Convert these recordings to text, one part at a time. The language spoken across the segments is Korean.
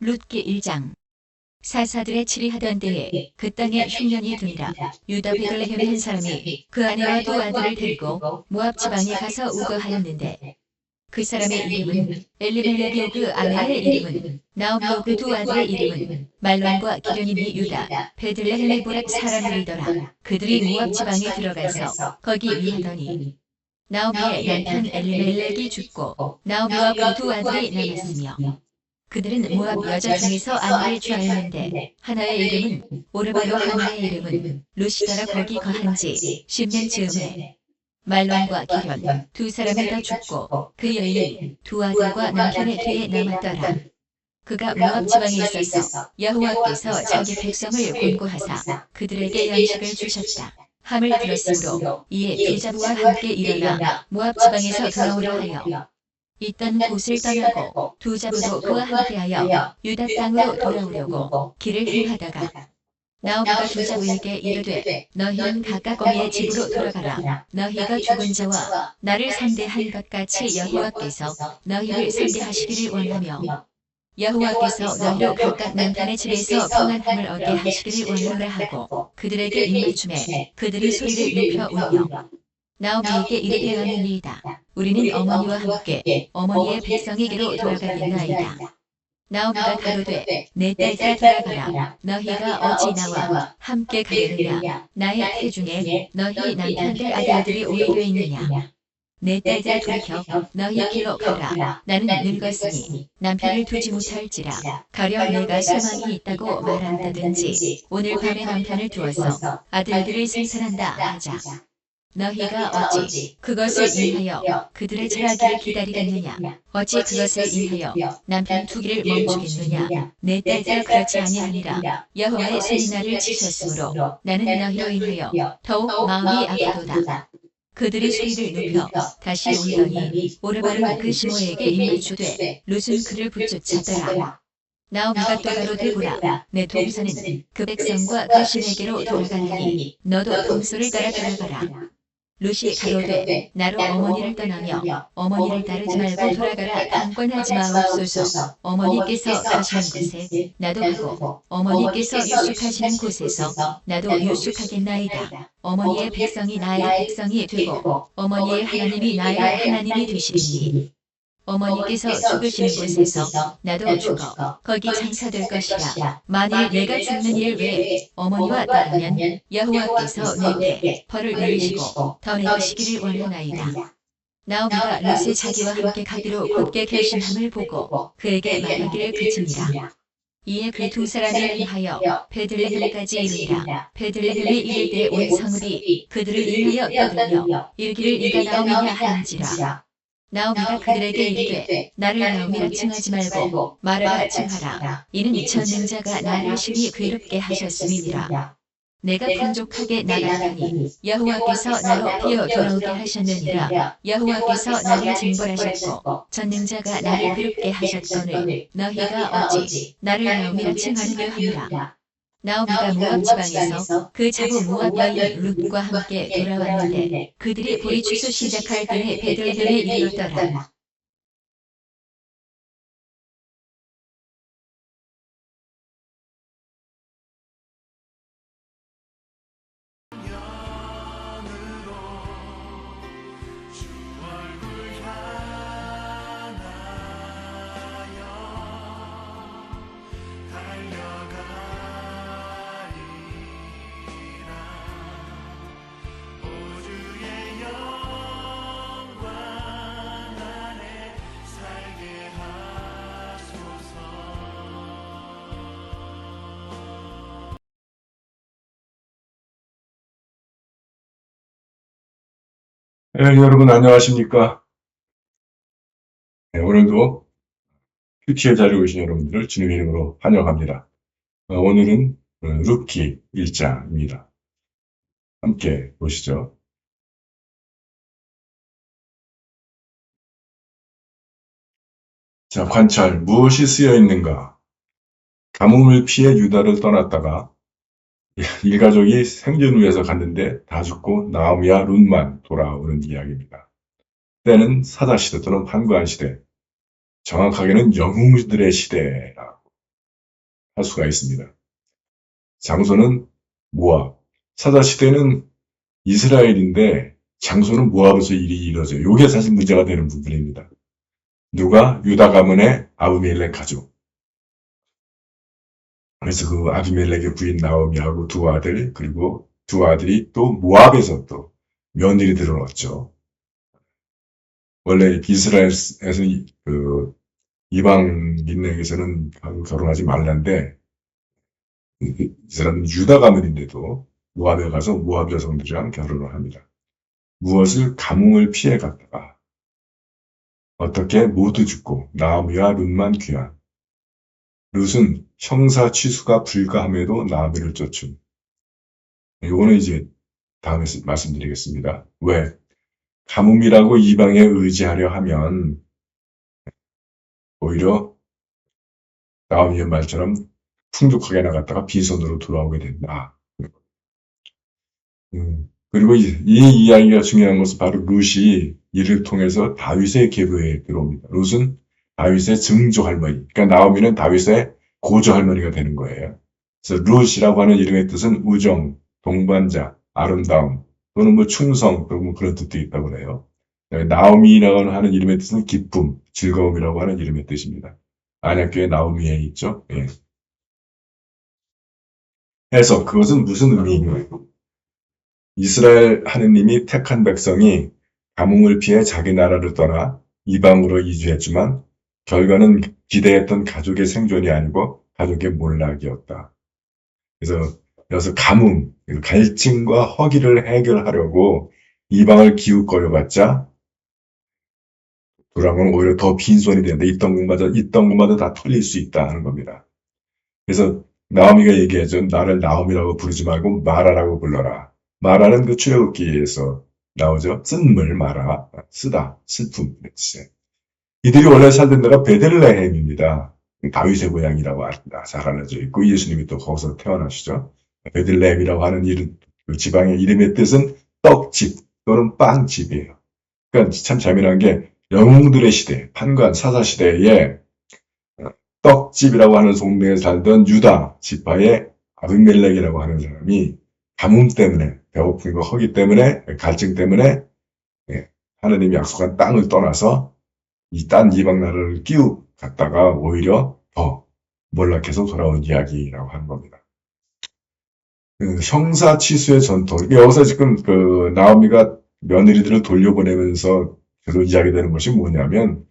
룻기 1장. 사사들의 치리하던 때에 그 땅에 흉년이 드니라. 유다 베들레헴의 한 사람이 그 아내와 두 아들을 데리고 모압 지방에 가서 우거하였는데 그 사람의 이름은 엘리멜렉이요 그 아내의 이름은 나오미요 그 두 아들의 이름은 말론과 기련이니 유다 베들레헴의 보랏 사람들이더라. 그들이 모압 지방에 들어가서 거기 위하더니 나오미의 남편 엘리멜렉이 죽고 나오미와 그 두 아들이 남았으며 그들은 모압 여자 중에서 아내를 취하였는데 하나의 이름은 오르바요 하나의 이름은 루시더라. 거기 거한 지 10년 즈음에 말론과 기련 두 사람이 다 죽고 그 여인은 두 아들과 남편의 뒤에 남았더라. 그가 모압 지방에 있어서 여호와께서 자기 백성을 권고하사 그들에게 양식을 주셨다 함을 들었으므로 이에 두 자부와 함께 일어나 모압 지방에서 돌아오려 하여 있던 곳을 떠나고 두 자부도 그와 함께하여 유다 땅으로 돌아오려고 길을 행하다가 나오미가 두 자부에게 이르되 너희는 각각 어미의 집으로 돌아가라. 너희가 죽은 자와 나를 상대한 것 같이 여호와께서 너희를 상대하시기를 원하며 여호와께서 너희로 각각 남편의 집에서 평안함을 얻게 하시기를 원하노라 하고 그들에게 입맞춤에 그들이 소리를 높여 울며 나오미에게 이르게 하느니이다. 우리는 어머니와 함께 어머니의 백성에게로 돌아가겠나이다. 나오미가 가로되 내 딸들아 돌아가라. 너희가 어찌 나와 함께 가려느냐. 나의 태중에 너희 남편들 아들들이 오히려 있느냐. 내 딸들아 돌이켜 너희 길로 가라. 나는 늙었으니 남편을 두지 못할지라. 가령 내가 소망이 있다고 말한다든지 오늘 밤에 남편을 두어서 아들들을 생산한다 하자. 너희가 어찌 그것을 인하여 그들의 자라기를 기다리겠느냐. 어찌 그것을 인하여 남편 두기를 멈추겠느냐. 내 딸들아 그렇지 아니하니라. 여호와의 손이 나를 치셨으므로 나는 너희로 인하여 더욱 마음이 아프도다. 그들이 소리를 높여 다시 울더니 오르바는 그 시모에게 입맞추되 룻은 그를 붙쫓았더라. 나오미가 또 가로되 보라. 내 동서는 그 백성과 그 신에게로 돌아가느니 너도 동서를 따라 돌아가라. 룻이 가로되 나로 어머니를 떠나며 어머니를 따르지 말고 돌아가라. 강권하지 마옵소서. 어머니께서 가시는 곳에 나도 가고 어머니께서 유숙하시는 곳에서 나도 유숙하겠나이다. 어머니의 백성이 나의 백성이 되고 어머니의 하나님이 나의 하나님이 되시리니 어머니께서 죽으시는 곳에서 나도 죽어 거기 장사될 것이라. 만일 내가 죽는 일 외에 어머니와 따르면 여호와께서 내게 벌을 내리시고 더 내리시기를 원하나이다. 나오미가 룻의 자기와 함께 가기로 굳게 결심함을 보고 그에게 말하기를 그치니라. 이에 그 두 사람을 위하여 베들레헴까지 이르니라. 베들레헴에 이르되 온 성읍이 그들을 인하여 떠들며 이르기를 네가 나오미냐 하는지라. 나오미가 그들에게 이르되 나를 나오미라 칭하지 말고 마라라 칭하라. 이는 전능자가 나를 심히 괴롭게 하셨음이니라. 내가 풍족하게 나갔더니 여호와께서 나로 피어 돌아오게 하셨느니라. 여호와께서 나를 징벌하셨고 전능자가 나를 괴롭게 하셨거늘 너희가 어찌 나를 나오미라 칭하느냐 하니라. 나오미가 모압 지방에서 그 자부 모압 여인 룻과 함께 돌아왔는데 그들이 보리 추수 시작할 때에 베들레헴에 이르렀더라. 네, 여러분 안녕하십니까? 네, 오늘도 큐티의 자리에 오신 여러분들을 주님의 이름으로 환영합니다. 오늘은 룻기 1장입니다. 함께 보시죠. 자, 관찰. 무엇이 쓰여 있는가? 가뭄을 피해 유다를 떠났다가 일가족이 생존을 위해서 갔는데 다 죽고 나오미와 룻만 돌아오는 이야기입니다. 때는 사사시대 또는 판관시대, 정확하게는 영웅들의 시대라고 할 수가 있습니다. 장소는 모압. 사사시대는 이스라엘인데 장소는 모압에서 일이 이루어져요. 이게 사실 문제가 되는 부분입니다. 누가? 유다 가문의 아비멜렉 가족. 그래서 그 아비멜렉의 부인 나오미하고 두 아들, 그리고 두 아들이 또 모압에서 또 며느리들을 얻죠. 원래 이스라엘에서 그 이방인에게서는 결혼하지 말란데 이 사람은 유다 가문인데도 모압에 가서 모압 여성들이랑 결혼을 합니다. 무엇을 가뭄을 피해 갔다가 어떻게 모두 죽고 나오미와 룻만 귀환. 룻은 형사 취수가 불가함에도 나오미를 쫓음. 이거는 이제 다음에 말씀드리겠습니다. 왜? 가뭄이라고 이방에 의지하려 하면 오히려 나오미의 말처럼 풍족하게 나갔다가 빈손으로 돌아오게 된다. 그리고 이 이야기가 중요한 것은 바로 룻이 이를 통해서 다윗의 계보에 들어옵니다. 룻은 다윗의 증조 할머니, 그러니까 나오미는 다윗의 고조 할머니가 되는 거예요. 그래서 룻이라고 하는 이름의 뜻은 우정, 동반자, 아름다움, 또는 뭐 충성, 또는 뭐 그런 뜻도 있다고 해요. 나오미라고 하는 이름의 뜻은 기쁨, 즐거움이라고 하는 이름의 뜻입니다. 안약교회 나오미에 있죠. 예. 해서 그것은 무슨 의미인가요? 이스라엘 하느님이 택한 백성이 가뭄을 피해 자기 나라를 떠나 이방으로 이주했지만 결과는 기대했던 가족의 생존이 아니고 가족의 몰락이었다. 그래서 여기서 가뭄, 갈증과 허기를 해결하려고 이방을 기웃거려봤자 돌아오면 오히려 더 빈손이 되는데 있던 것마다 다 털릴 수 있다 하는 겁니다. 그래서 나오미가 얘기하죠. 나를 나오미라고 부르지 말고 마라라고 불러라. 마라는 그 출애굽기에서 나오죠. 쓴물 마라, 쓰다, 슬픔. 이들이 원래 살던 데가 베들레헴입니다. 다윗의 고향이라고 잘 알려져 있고 예수님이 또 거기서 태어나시죠. 베들레헴이라고 하는 이름, 그 지방의 이름의 뜻은 떡집 또는 빵집이에요. 그러니까 참 재미난 게 영웅들의 시대, 판관 사사시대에 떡집이라고 하는 동네에 살던 유다 지파의 아비멜렉이라고 하는 사람이 가뭄 때문에, 배고픔과 허기 때문에, 갈증 때문에 하느님이 약속한 땅을 떠나서 이 딴 이방 나라를 끼우 갔다가 오히려 더 몰락해서 돌아온 이야기라고 하는 겁니다. 형사 취수의 전통. 여기서 지금 그 나오미가 며느리들을 돌려보내면서 계속 이야기되는 것이 뭐냐면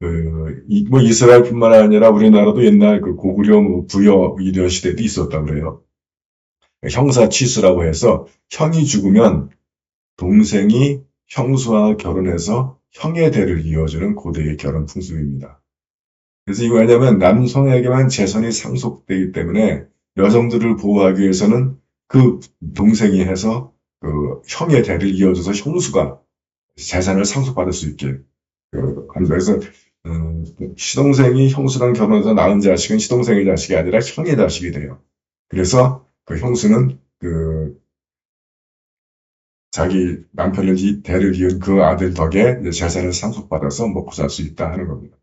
뭐 이스라엘뿐만 아니라 우리나라도 옛날 그 고구려 뭐 부여 이런 시대도 있었다고 그래요. 형사 취수라고 해서 형이 죽으면 동생이 형수와 결혼해서 형의 대를 이어주는 고대의 결혼 풍습입니다. 그래서 이거 왜냐면 남성에게만 재산이 상속되기 때문에 여성들을 보호하기 위해서는 그 동생이 해서 그 형의 대를 이어줘서 형수가 재산을 상속받을 수 있게 합니다. 그래서 시동생이 형수랑 결혼해서 낳은 자식은 시동생의 자식이 아니라 형의 자식이 돼요. 그래서 그 형수는 그 자기 남편을 대를 이은 그 아들 덕에 재산을 상속받아서 먹고 살 수 있다 하는 겁니다.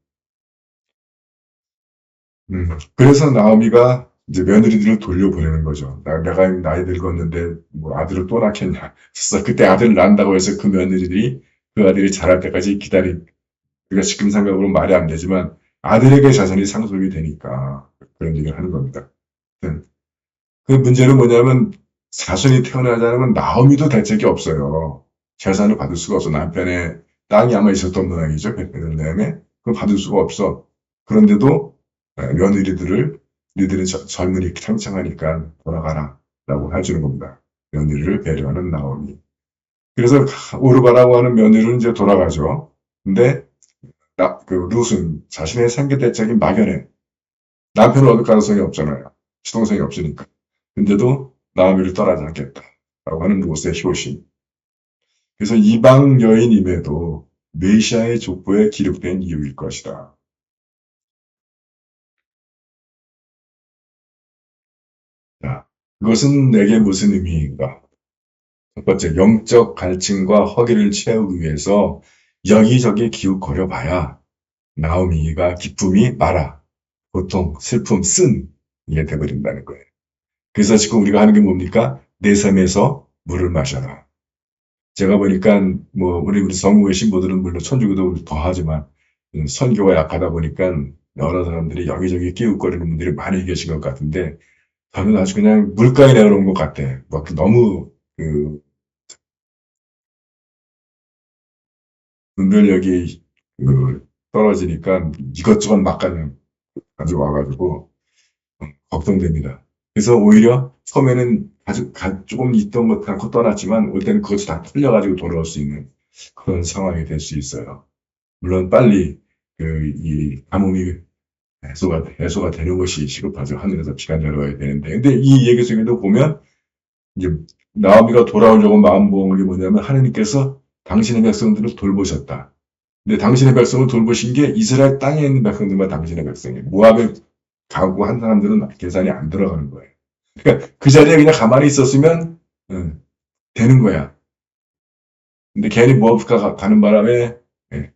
그래서 나오미가 이제 며느리들을 돌려보내는 거죠. 내가 나이 늙었는데 뭐 아들을 또 낳겠냐. 그래서 그때 아들을 낳는다고 해서 그 며느리들이 그 아들이 자랄 때까지 우리가 지금 생각으로 말이 안 되지만 아들에게 자산이 상속이 되니까 그런 얘기를 하는 겁니다. 그 문제는 뭐냐면 자손이 태어나지 않으면 나오미도 대책이 없어요. 재산을 받을 수가 없어. 남편의 땅이 아마 있었던 모양이죠. 베들레헴에. 그걸 받을 수가 없어. 그런데도 니들은 젊으니 창창하니까 돌아가라 라고 해주는 겁니다. 며느리를 배려하는 나오미. 그래서 오르바라고 하는 며느리는 이제 돌아가죠. 근데 룻은 자신의 생계 대책이 막연해. 남편을 얻을 가능성이 없잖아요. 시동생이 없으니까. 근데도 나오미를 떠나지 않겠다라고 하는 룻의 효심. 그래서 이방 여인임에도 메시아의 족보에 기록된 이유일 것이다. 자, 그것은 내게 무슨 의미인가? 첫 번째, 영적 갈증과 허기를 채우기 위해서 여기저기 기웃거려 봐야 나오미가 기쁨이 말아, 고통, 슬픔, 쓴 이게 돼버린다는 거예요. 그래서 지금 우리가 하는 게 뭡니까? 내 삶에서 물을 마셔라. 제가 보니까 뭐 우리 성공의 신부들은 물론 천주교도 더 하지만 선교가 약하다 보니까 여러 사람들이 여기저기 끼웃거리는 분들이 많이 계신 것 같은데 저는 아주 그냥 물가에 내려놓은 것 같아. 막 너무 그 분별력이 떨어지니까 이것저것 막 그냥 가져와가지고 걱정됩니다. 그래서 오히려 처음에는 아주 조금 있던 것 않고 떠났지만 올 때는 그것이 다 풀려가지고 돌아올 수 있는 그런 상황이 될 수 있어요. 물론 빨리 이 가뭄이 해소가 되는 것이 시급하죠. 하늘에서 비가 내려와야 되는데. 근데 이 얘기 중에도 보면 이제 나오미가 돌아오려고 마음 먹은 게 뭐냐면 하느님께서 당신의 백성들을 돌보셨다. 근데 당신의 백성을 돌보신 게 이스라엘 땅에 있는 백성들만 당신의 백성이에요. 모압에 가고 한 사람들은 계산이 안 들어가는 거예요. 그러니까 그 자리에 그냥 가만히 있었으면 되는 거야. 근데 괜히 모압 가는 바람에 예,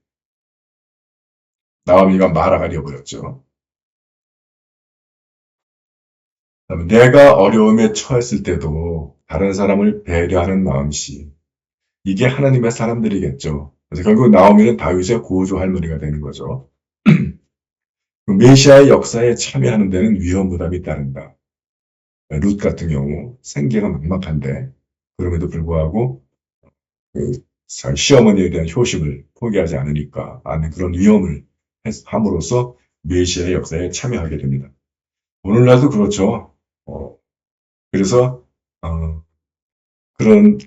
나오미가 마라가 되어버렸죠. 내가 어려움에 처했을 때도 다른 사람을 배려하는 마음씨. 이게 하나님의 사람들이겠죠. 그래서 결국 나오미는 다윗의 고조 할머니가 되는 거죠. 메시아의 역사에 참여하는 데는 위험 부담이 따른다. 룻 같은 경우 생계가 막막한데 그럼에도 불구하고 그 시어머니에 대한 효심을 포기하지 않는 그런 위험을 함으로써 메시아의 역사에 참여하게 됩니다. 오늘날도 그렇죠. 그래서 그런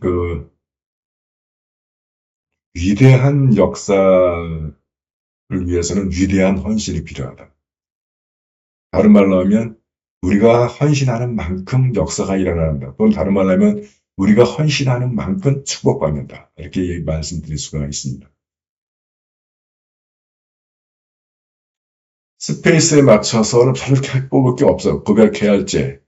위대한 역사를 위해서는 위대한 헌신이 필요하다. 다른 말로 하면 우리가 헌신하는 만큼 역사가 일어난다. 또는 다른 말로 하면 우리가 헌신하는 만큼 축복받는다. 이렇게 말씀드릴 수가 있습니다. 스페이스에 맞춰서는 저렇게 뽑을 게 없어. 고백해야 할 죄,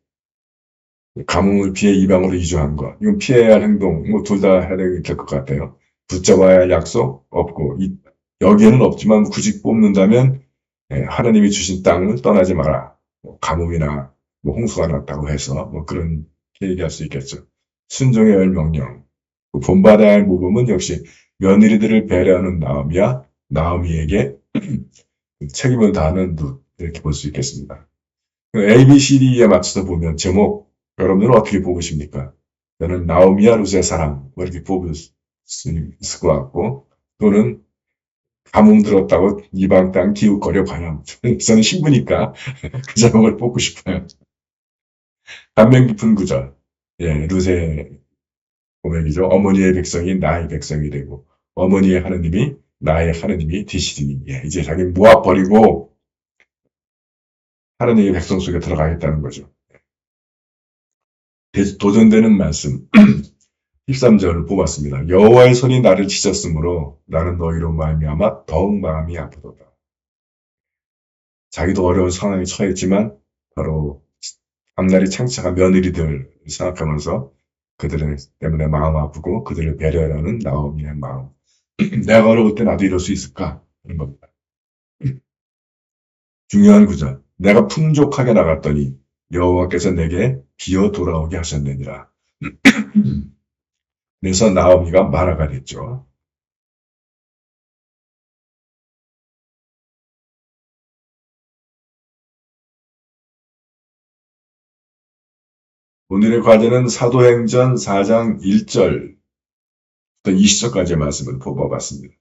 가뭄을 피해 이방으로 이주한 것. 이건 피해야 할 행동, 뭐 둘 다 해야 될 것 같아요. 붙잡아야 할 약속 없고, 여기에는 없지만 굳이 뽑는다면 하나님이 주신 땅을 떠나지 마라. 뭐 가뭄이나 뭐 홍수가 났다고 해서 뭐 그런 얘기할 수 있겠죠. 순종의 열 명령. 본받아야 할 모범은 역시 며느리들을 배려하는 나오미야 나오미에게 책임을 다하는 룻 이렇게 볼 수 있겠습니다. ABCD에 맞춰서 보면 제목 여러분들은 어떻게 뽑으십니까? 저는 나오미와 룻의 사랑 뭐 이렇게 뽑을 수 있을 것 같고 또는 가뭄 들었다고 이방 땅 기웃거려 봐요. 저는 신부니까 그 제목을 뽑고 싶어요. 감명 깊은 구절. 예, 룻의 고백이죠. 어머니의 백성이 나의 백성이 되고 어머니의 하느님이 나의 하느님이 되시리니. 예, 이제 자기 모아 버리고 하느님의 백성 속에 들어가겠다는 거죠. 도전되는 말씀. 13절을 뽑았습니다. 여호와의 손이 나를 찢었으므로 나는 너희로 말미암아 더욱 마음이 아프도다. 자기도 어려운 상황에 처했지만 바로 앞날이 창창한 며느리들 생각하면서 그들 때문에 마음 아프고 그들을 배려하는 나오미의 마음. 내가 어려울 때 나도 이럴 수 있을까? 그런 겁니다. 중요한 구절. 내가 풍족하게 나갔더니 여호와께서 내게 기어 돌아오게 하셨느니라. 그래서 나오미가 마라가 됐죠. 오늘의 과제는 사도행전 4장 1절부터 20절까지의 말씀을 뽑아봤습니다.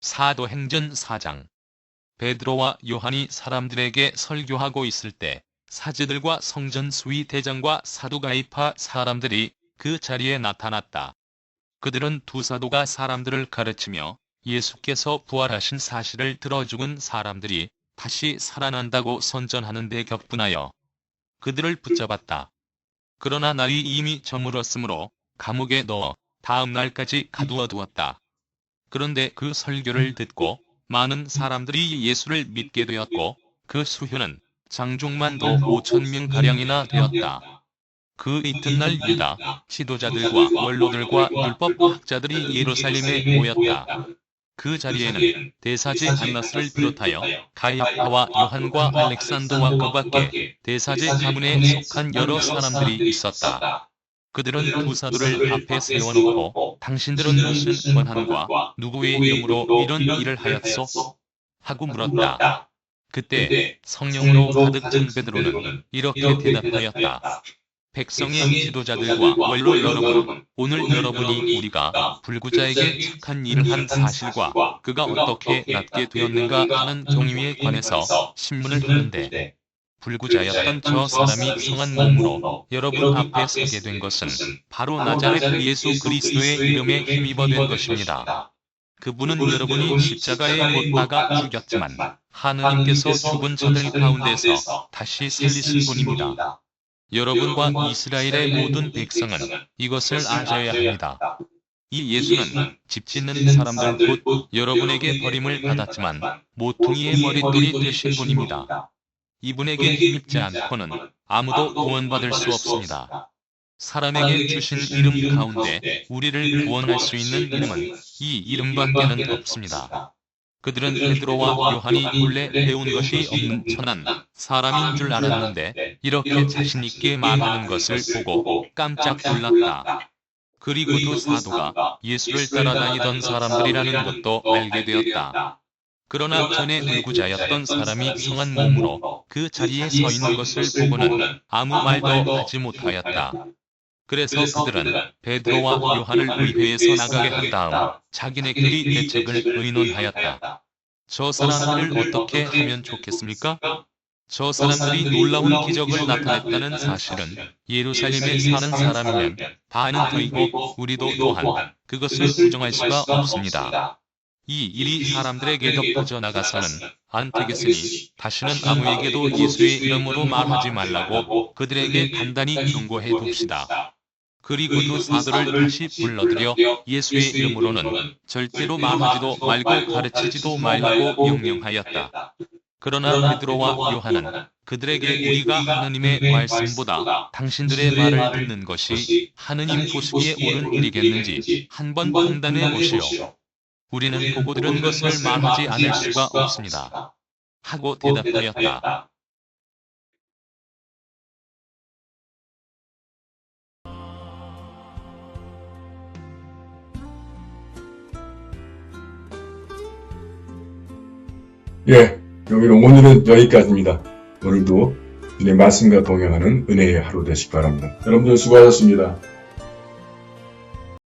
사도행전 4장. 베드로와 요한이 사람들에게 설교하고 있을 때 사제들과 성전 수위 대장과 사두가이파 사람들이 그 자리에 나타났다. 그들은 두 사도가 사람들을 가르치며 예수께서 부활하신 사실을 들어 죽은 사람들이 다시 살아난다고 선전하는 데 격분하여 그들을 붙잡았다. 그러나 날이 이미 저물었으므로 감옥에 넣어 다음 날까지 가두어 두었다. 그런데 그 설교를 듣고 많은 사람들이 예수를 믿게 되었고 그 수효는 장족만도 5,000명가량이나 되었다. 그 이튿날 유다 지도자들과 원로들과 율법 학자들이 예루살렘에 모였다. 그 자리에는 대사제 안나스를 비롯하여 가이아파와 요한과 알렉산더와 그 밖에 대사제 가문에 속한 여러 사람들이 있었다. 그들은 두 사도를 앞에 세워놓고 당신들은 무슨 권한과 누구의 이름으로 이런 일을 하였소? 하고 물었다. 그때 성령으로 가득 찬 베드로는 이렇게 대답하였다. 백성의 지도자들과 원로 여러분, 오늘 여러분이 우리가 불구자에게 착한 일을 한 사실과 그가 어떻게 낫게 되었는가 하는 경위에 관해서 신문을 하는데 불구자였던 저 사람이 성한 몸으로 여러분 앞에 서게 된 것은 바로 나자렛 예수 그리스도의 이름에 힘입어 된 것입니다. 그분은 여러분이 십자가에 못 박아 죽였지만 하느님께서 죽은 자들 가운데서 다시 살리신 분입니다. 여러분과 이스라엘의 모든 백성은 이것을 아셔야 합니다. 이 예수는 집 짓는 사람들 곧 여러분에게 버림을 받았지만 모퉁이의 머릿돌이 되신 분입니다. 이분에게 힘입지 않고는 아무도 구원받을 수 없습니다. 사람에게 주신 이름 가운데 우리를 구원할 수 있는 이름은 이 이름밖에는 없습니다. 그들은 베드로와 요한이 본래 배운 것이 없는 천한 사람인 줄 알았는데 이렇게 자신 있게 말하는 것을 보고 깜짝 놀랐다. 그리고도 사도가 예수를 따라다니던 사람들이라는 것도 알게 되었다. 그러나 전에 불구자였던 사람이 성한 몸으로 그 자리에 서 있는 것을 보고는 아무 말도 하지 못하였다. 그래서 그들은 베드로와 요한을 의회에서 나가게 한 다음 자기네끼리 대책을 의논하였다. 저 사람들을 어떻게 하면 좋겠습니까? 저 사람들이 놀라운 기적을 나타냈다는 사실은 예루살렘에 사는 사람이면 다 아는 터이고 우리도 또한 그것을 부정할 수가 없습니다. 이 일이 사람들에게도 퍼져나가서는 안 되겠으니 다시는 아무에게도 예수의 이름으로 말하지 말라고 그들에게 단단히 경고해 둡시다. 그리고도 사도를 다시 불러들여 예수의 이름으로는 절대로 말하지도 말고 가르치지도 말라고 명령하였다. 그러나 베드로와 요한은 그들에게 우리가 하느님의 말씀보다 당신들의 말을 듣는 것이 하느님 보시기에 옳은 일이겠는지 한번 판단해 보시오. 우리는 보고 들은 것을 말하지 않을 수가 없습니다. 하고 대답하였다. 예, 여기는 오늘은 여기까지입니다. 오늘도 주님의 말씀과 동행하는 은혜의 하루 되시기 바랍니다. 여러분들 수고하셨습니다.